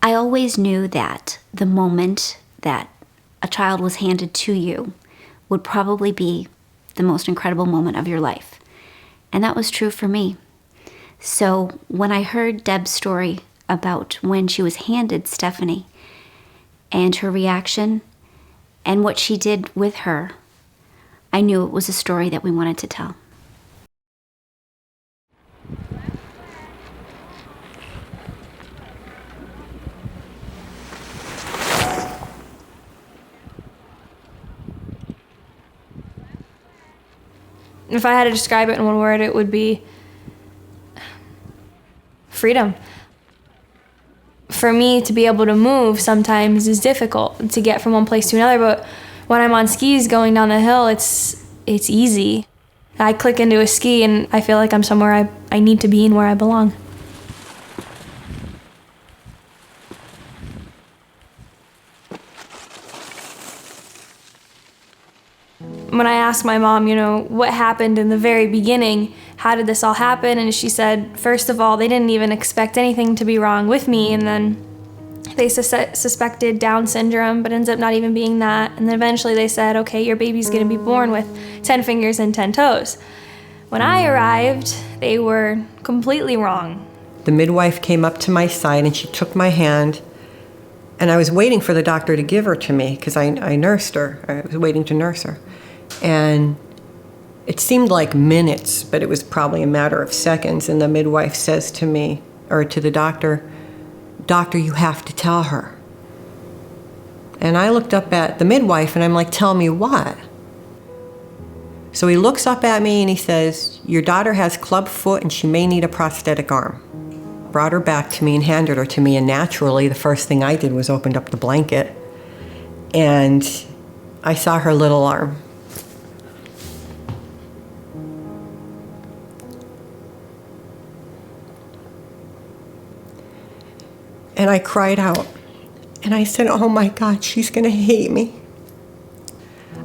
I always knew that the moment that a child was handed to you would probably be the most incredible moment of your life. And that was true for me. So when I heard Deb's story about when she was handed Stephanie and her reaction and what she did with her, I knew it was a story that we wanted to tell. If I had to describe it in one word, it would be freedom. For me to be able to move sometimes is difficult to get from one place to another, but when I'm on skis going down the hill, it's easy. I click into a ski and I feel like I'm somewhere I need to be and where I belong. When I asked my mom, what happened in the very beginning, how did this all happen? And she said, first of all, they didn't even expect anything to be wrong with me. And then they suspected Down syndrome, but ends up not even being that. And then eventually they said, okay, your baby's gonna be born with 10 fingers and 10 toes. When I arrived, they were completely wrong. The midwife came up to my side and she took my hand, and I was waiting for the doctor to give her to me because I nursed her. I was waiting to nurse her. And it seemed like minutes, but it was probably a matter of seconds. And the midwife says to me, or to the doctor, "Doctor, you have to tell her." And I looked up at the midwife and I'm like, "Tell me what?" So he looks up at me and he says, "Your daughter has club foot and she may need a prosthetic arm." Brought her back to me and handed her to me, and naturally the first thing I did was opened up the blanket and I saw her little arm. And I cried out and I said, "Oh my God, she's gonna hate me."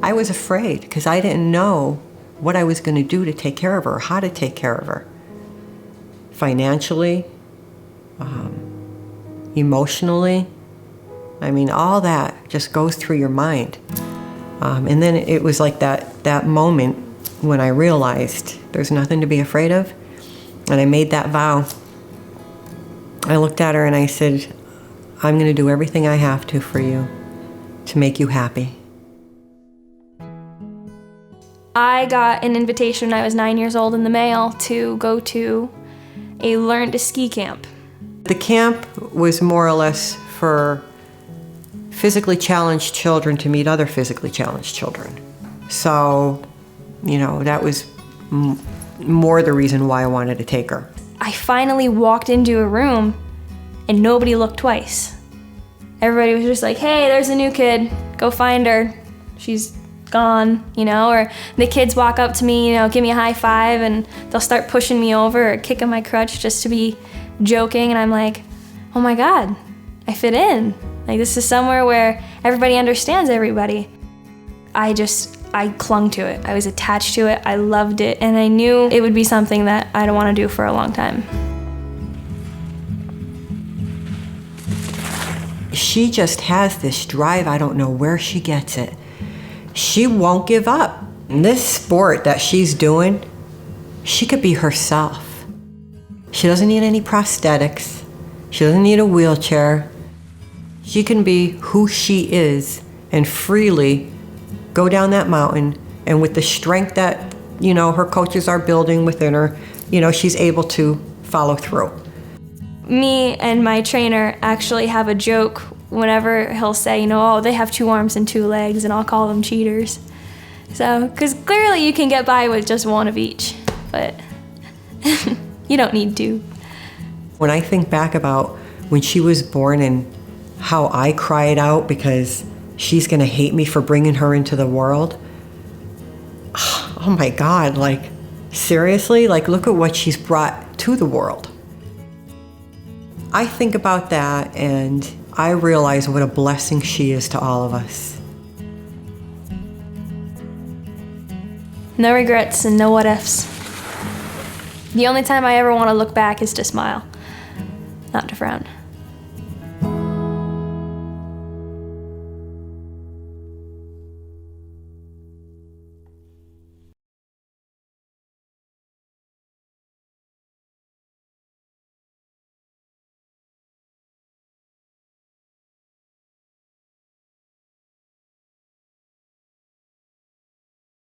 I was afraid because I didn't know what I was gonna do to take care of her, or how to take care of her. Financially, emotionally, all that just goes through your mind. And then it was like that moment when I realized there's nothing to be afraid of. And I made that vow. I looked at her and I said, "I'm going to do everything I have to for you to make you happy." I got an invitation when I was 9 years old in the mail to go to a learn to ski camp. The camp was more or less for physically challenged children to meet other physically challenged children. So, that was more the reason why I wanted to take her. I finally walked into a room and nobody looked twice. Everybody was just like, "Hey, there's a new kid, go find her. She's gone," or the kids walk up to me, give me a high five and they'll start pushing me over or kicking my crutch just to be joking. And I'm like, oh my God, I fit in. Like, this is somewhere where everybody understands everybody. I clung to it. I was attached to it. I loved it. And I knew it would be something that I'd want to do for a long time. She just has this drive. I don't know where she gets it. She won't give up. In this sport that she's doing, she could be herself. She doesn't need any prosthetics. She doesn't need a wheelchair. She can be who she is and freely go down that mountain, and with the strength that, her coaches are building within her, she's able to follow through. Me and my trainer actually have a joke whenever he'll say, "Oh, they have 2 arms and 2 legs," and I'll call them cheaters. So, because clearly you can get by with just one of each, but you don't need to. When I think back about when she was born and how I cried out because she's gonna hate me for bringing her into the world. Oh my God, seriously? Look at what she's brought to the world. I think about that and I realize what a blessing she is to all of us. No regrets and no what ifs. The only time I ever want to look back is to smile, not to frown.